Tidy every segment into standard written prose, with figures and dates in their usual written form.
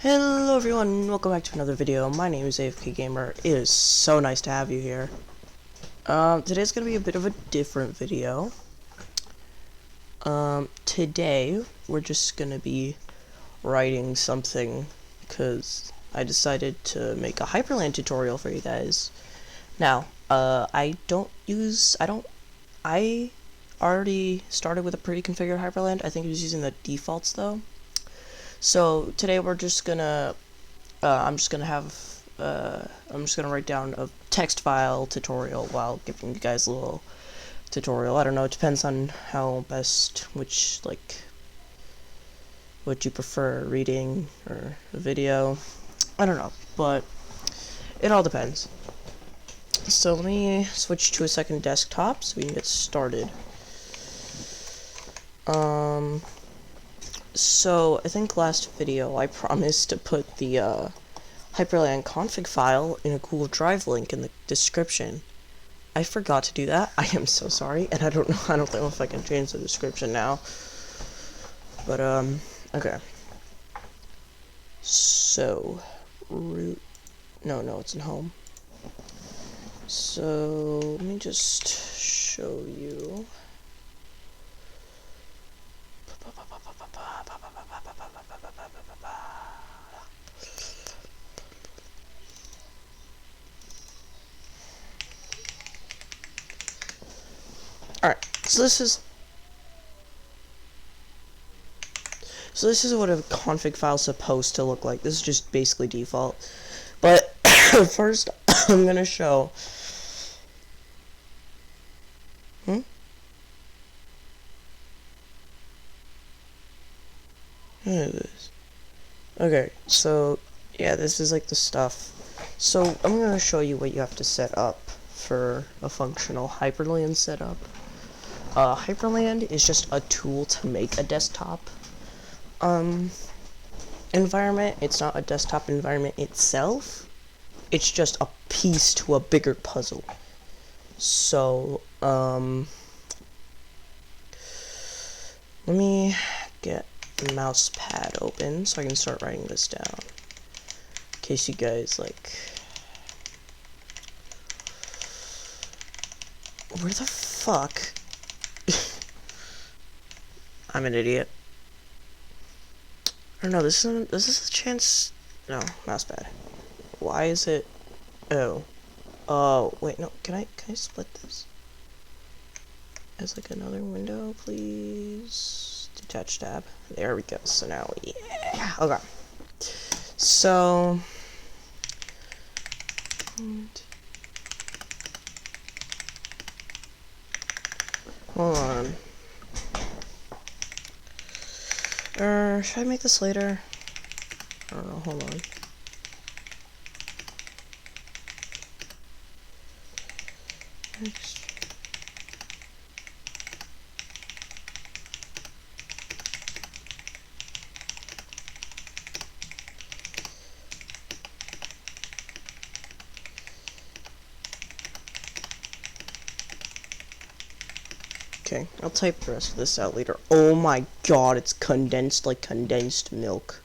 Hello everyone, welcome back to another video. My name is AFK Gamer. It is so nice to have you here. Today's gonna be a bit of a different video. Today we're just gonna be writing something because I decided to make a hyprland tutorial for you guys. Now, I already started with a pre-configured hyprland. I think I was using the defaults though. So today we're just gonna, I'm just gonna write down a text file tutorial while giving you guys a little tutorial. I don't know, it depends on how what you prefer, reading or a video. I don't know, but it all depends. So let me switch to a second desktop so we can get started. So, I think last video I promised to put the hyprland config file in a Google Drive link in the description. I forgot to do that. I am so sorry, and I don't know if I can change the description now. But, okay. So, root, no, it's in home. So, let me just show you. Alright, so this is what a config file is supposed to look like. This is just basically default. But first I'm gonna show Okay, so yeah, this is like the stuff. So I'm gonna show you what you have to set up for a functional hyprland setup. Hyprland is just a tool to make a desktop environment. It's not a desktop environment itself. It's just a piece to a bigger puzzle. So, let me get the mouse pad open so I can start writing this down. In case you guys, where the fuck? I'm an idiot. I don't know, this is a chance. No, mouse pad. Why is it? Oh, wait, no. Can I split this as like another window, please? Detach tab. There we go. So now, yeah. Okay. So, hold on. Should I make this later? I don't know, hold on. Okay, I'll type the rest of this out later. Oh my god, it's condensed like condensed milk.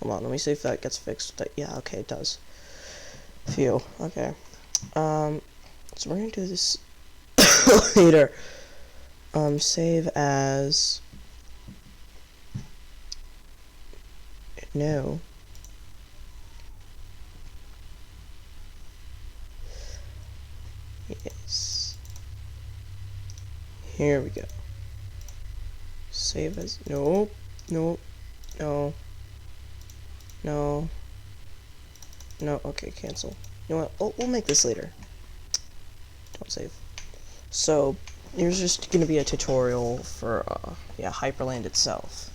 Hold on, let me see if that gets fixed. Yeah, okay, it does. Phew, okay. So we're gonna do this later. Save as... No. Yes. Here we go. Save as... Nope. No. Okay, cancel. You know what? We'll make this later. Don't save. So, here's just going to be a tutorial for, hyprland itself.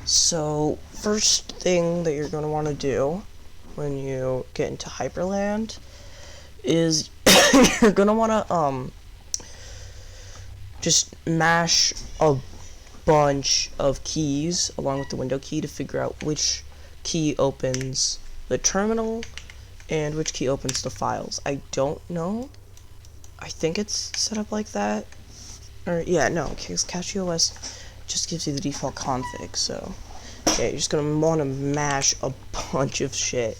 So, first thing that you're going to want to do when you get into hyprland is you're going to want to, just mash a bunch of keys along with the window key to figure out which key opens the terminal and which key opens the files. I don't know. I think it's set up like that. Or, yeah, no, because CacheOS just gives you the default config, so... Okay, you're just gonna want to mash a bunch of shit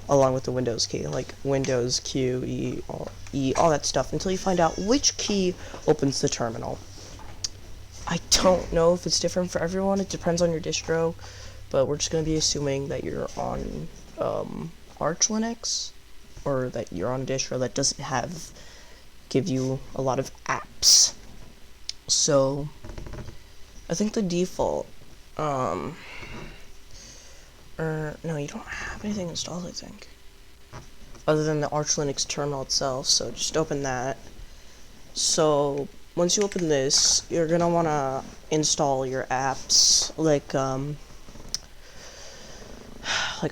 along with the Windows key, like Windows, Q, E, all that stuff, until you find out which key opens the terminal. I don't know if it's different for everyone. It depends on your distro, but we're just going to be assuming that you're on Arch Linux, or that you're on a distro that doesn't give you a lot of apps. So I think the default, no, you don't have anything installed, I think, other than the Arch Linux terminal itself. So just open that. So once you open this, you're gonna want to install your apps, like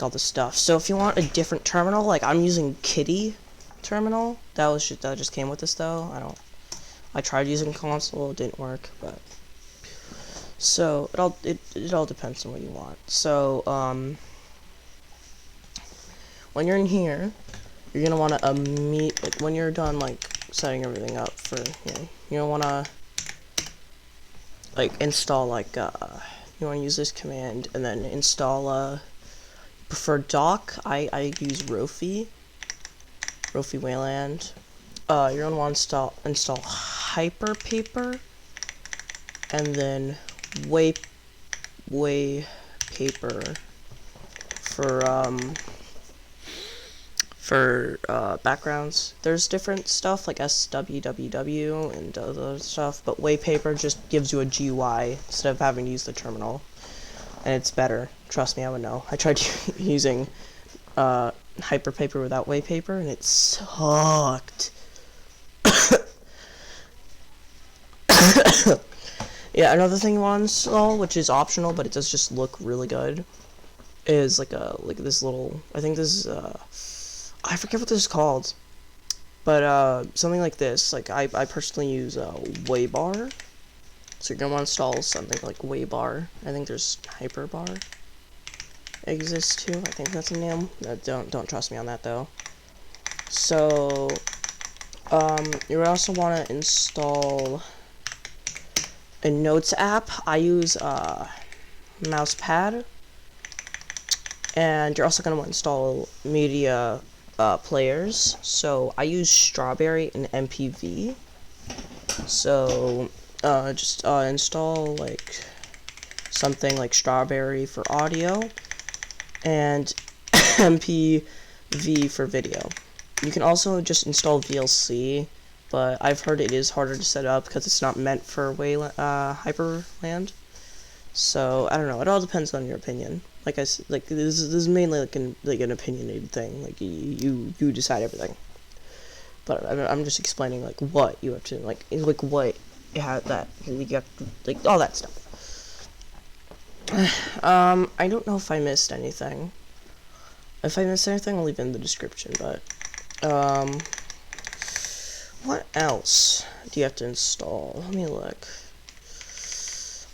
all this stuff. So if you want a different terminal, like I'm using Kitty terminal. That just came with this though. I tried using console, it didn't work, but so it all depends on what you want. So when you're in here, you're gonna want to like when you're done like setting everything up for you don't want to like install like you want to use this command and then install prefer dock. I use Rofi Wayland. You're gonna want to install Hyperpaper, and then Waypaper for backgrounds. There's different stuff like SWWW and other stuff, but Waypaper just gives you a GUI instead of having to use the terminal, and it's better. Trust me, I would know. I tried using Hyperpaper without Waypaper, and it sucked. Yeah, another thing you want to install, which is optional, but it does just look really good, is like this little, I think this is I forget what this is called, but something like this. Like I personally use Waybar, so you're gonna want to install something like Waybar. I think there's Hyperbar exists too. I think that's a name. Don't trust me on that though. So you would also want to install a Notes app. I use Mousepad, and you're also going to want to install media players. So I use Strawberry and MPV. So just install like something like Strawberry for audio and MPV for video. You can also just install VLC, but I've heard it is harder to set up because it's not meant for Hyprland. So I don't know. It all depends on your opinion. Like I said, like this is mainly like an opinionated thing. Like you decide everything. But I'm just explaining like what you have to like what you have that you have to, like all that stuff. I don't know if I missed anything. If I missed anything, I'll leave it in the description. But what else do you have to install? Let me look.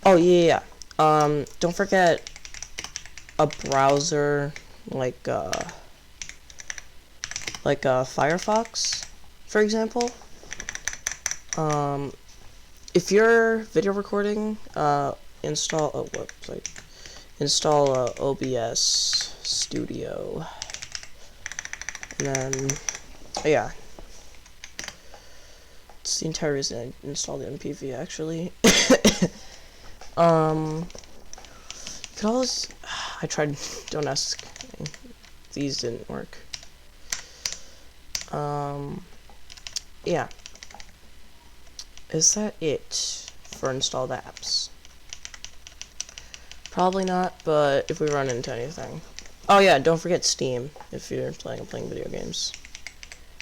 Oh yeah. Don't forget a browser like Firefox, for example. If you're video recording, install OBS Studio, and then yeah, it's the entire reason I installed the MPV actually. You could always, I tried, don't ask, these didn't work. Yeah. Is that it for installed apps? Probably not, but if we run into anything. Oh yeah, don't forget Steam if you're playing video games.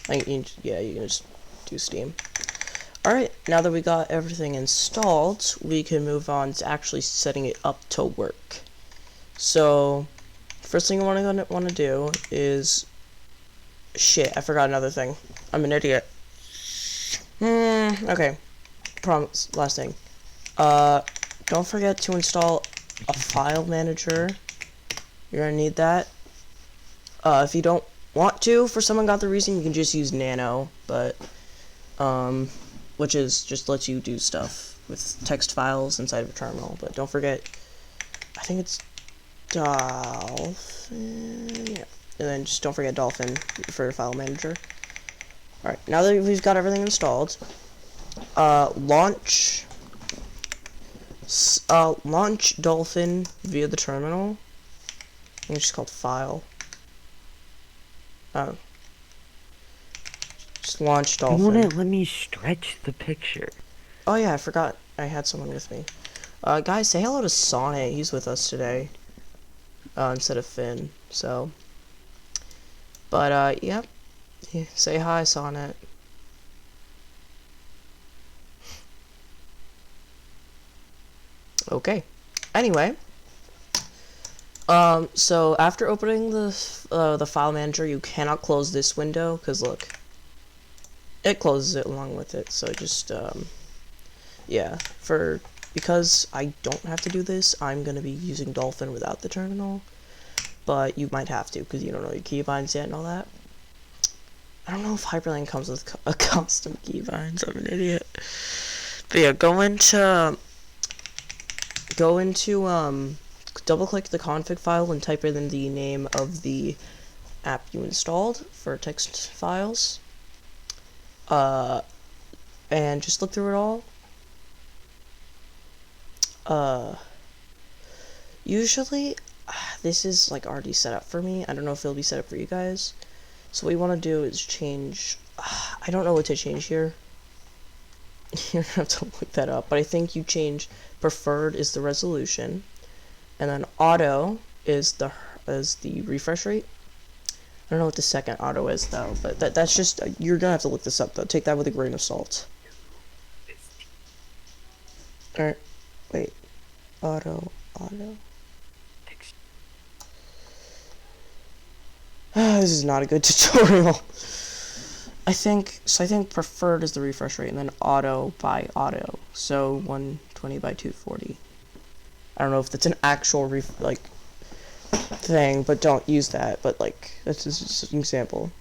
You can just do Steam. Alright, now that we got everything installed, we can move on to actually setting it up to work. So, first thing I want to do is, shit, I forgot another thing. I'm an idiot. Okay. Promise, last thing. Don't forget to install a file manager. You're gonna need that. If you don't want to, for some ungodly reason, you can just use Nano, but, which is just lets you do stuff with text files inside of a terminal. But don't forget, I think it's Dolphin. then just don't forget Dolphin for your file manager. Alright, now that we've got everything installed, launch Dolphin via the terminal. I think it's just called file. Oh. Just launch Dolphin. You wouldn't let me stretch the picture. Oh yeah, I forgot I had someone with me. Guys, say hello to Sonnet. He's with us today. Instead of Finn, so. But, yep. Yeah, say hi, Sonnet. Okay. Anyway. So after opening the file manager, you cannot close this window, because look. It closes it along with it, so just, yeah. Because I don't have to do this, I'm going to be using Dolphin without the terminal. But you might have to, because you don't know your keybinds yet and all that. I don't know if Hyperland comes with a custom keybinds. I'm an idiot. But yeah, go into double click the config file and type in the name of the app you installed for text files. And just look through it all. Usually, this is like already set up for me. I don't know if it'll be set up for you guys. So what you want to do is change, I don't know what to change here. You don't have to look that up, but I think you change preferred is the resolution, and then auto is the refresh rate. I don't know what the second auto is though, but that's just, you're gonna have to look this up though. Take that with a grain of salt. Alright, wait, auto. This is not a good tutorial. I think preferred is the refresh rate, and then auto by auto. So 120 by 240. I don't know if that's an actual thing, but don't use that. But like, that's just an example.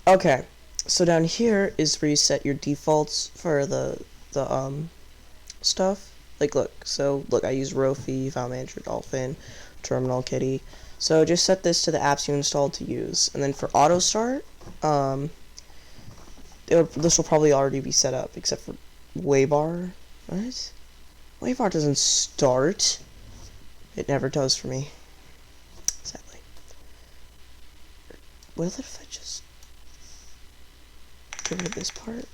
Okay, so down here is where you set your defaults for the stuff. Like, look, I use Rofi, File Manager, Dolphin, Terminal, Kitty. So just set this to the apps you installed to use, and then for auto start, this will probably already be set up, except for Waybar. What? Waybar doesn't start. It never does for me, sadly. Will it if I just get rid of this part?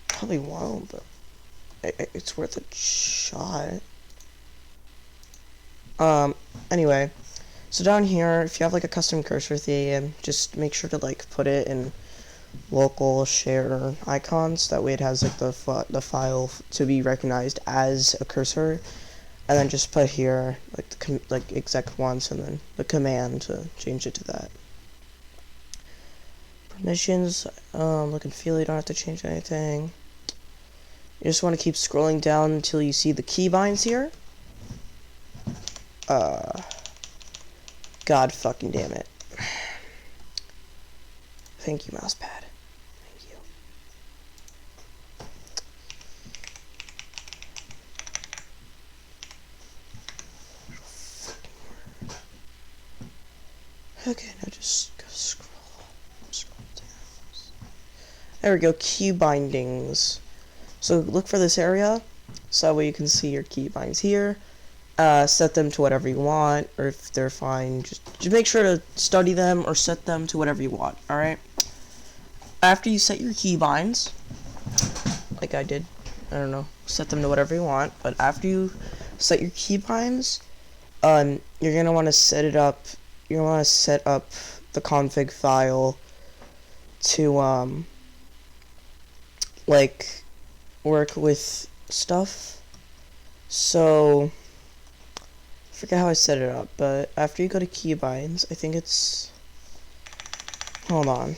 Probably won't, but it's worth a shot. Anyway, so down here, if you have like a custom cursor theme, just make sure to like put it in local share icons. That way it has like the file to be recognized as a cursor, and then just put here like the exec once, and then the command to change it to that. Permissions, look and feel, you don't have to change anything. You just want to keep scrolling down until you see the keybinds here. God fucking damn it. Thank you, mousepad. Thank you. Okay, now just go scroll down. There we go, key bindings. So look for this area, so that way you can see your key binds here. Set them to whatever you want, or if they're fine, just make sure to study them or set them to whatever you want, alright? After you set your key binds, like I did, I don't know, set them to whatever you want, but after you set your key binds, you're gonna want to set it up, you're gonna want to set up the config file to, like, work with stuff. So I forget how I set it up, but after you go to keybinds, I think it's, hold on.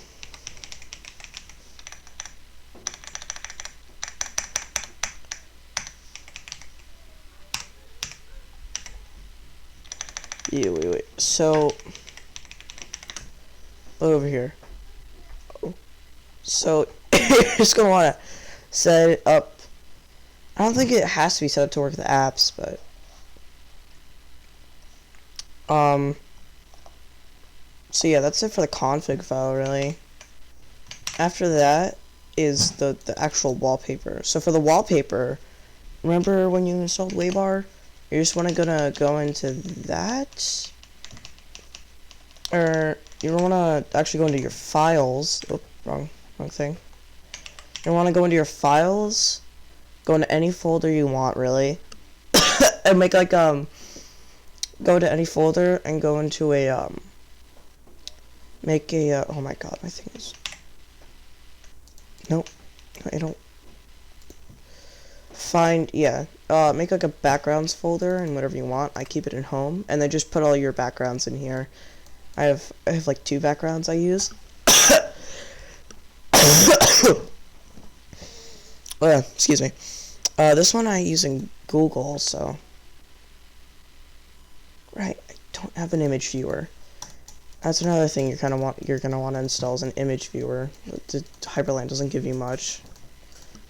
Yeah, wait. So over here. Oh. So you're just gonna wanna set it up. I don't think it has to be set up to work with the apps, but So yeah, that's it for the config file, really. After that is the actual wallpaper. So for the wallpaper, remember when you installed Waybar? You just want to go into that, or you want to actually go into your files. Oh, wrong thing. You want to go into your files, go into any folder you want, really, and make like go to any folder and go into a make a oh my god, my thing is nope, I don't find make like a backgrounds folder and whatever you want. I keep it in home, and then just put all your backgrounds in here. I have like 2 backgrounds I use. Oh yeah, excuse me. This one I use in Google, so right. I don't have an image viewer. That's another thing you're gonna want to install is an image viewer. The Hyprland doesn't give you much.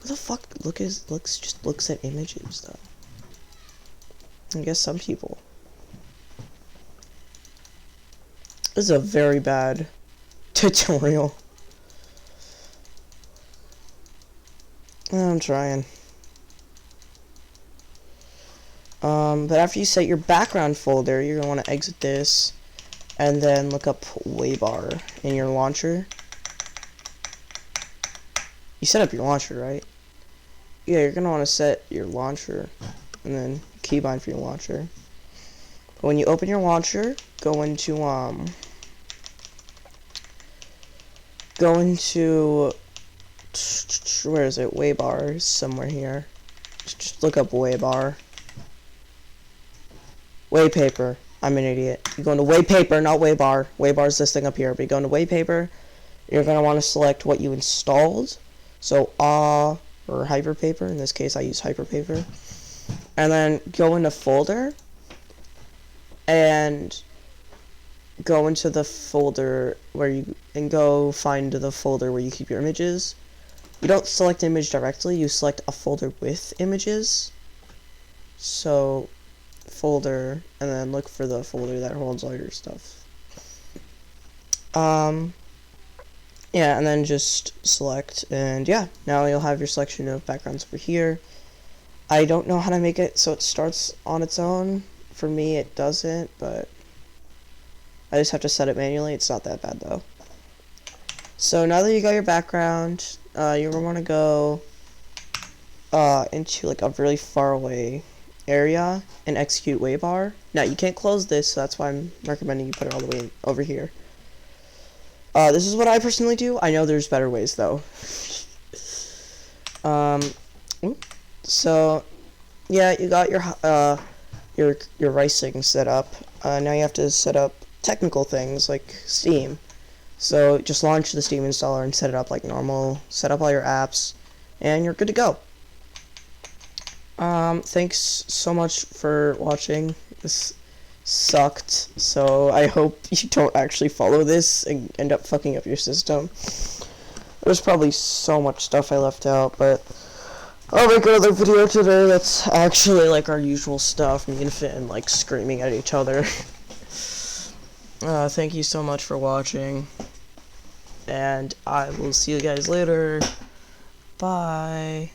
Who the fuck looks at images though? I guess some people. This is a very bad tutorial. I'm trying. But after you set your background folder, you're gonna want to exit this, and then look up Waybar in your launcher. You set up your launcher, right? Yeah, you're gonna want to set your launcher, and then keybind for your launcher. But when you open your launcher, go into where is it? Waybar, somewhere here. Just look up Waybar. Waypaper. I'm an idiot. You go into Waypaper, not Waybar. Waybar is this thing up here. But you go into Waypaper, you're going to want to select what you installed. So, or Hyperpaper. In this case, I use Hyperpaper. And then go into Folder, and go into the folder go find the folder where you keep your images. You don't select image directly, you select a folder with images. So, folder, and then look for the folder that holds all your stuff. Yeah, and then just select, and yeah, now you'll have your selection of backgrounds over here. I don't know how to make it so it starts on its own. For me, it doesn't, but I just have to set it manually. It's not that bad, though. So now that you got your background, you want to go into like a really far away area and execute Waybar. Now, you can't close this, so that's why I'm recommending you put it all the way over here. This is what I personally do. I know there's better ways, though. So, yeah, you got your ricing set up. Now you have to set up technical things like Steam. So just launch the Steam installer and set it up like normal. Set up all your apps, and you're good to go. Thanks so much for watching. This sucked, so I hope you don't actually follow this and end up fucking up your system. There's probably so much stuff I left out, but I'll make another video today that's actually like our usual stuff, me and Finn like screaming at each other. Thank you so much for watching, and I will see you guys later. Bye.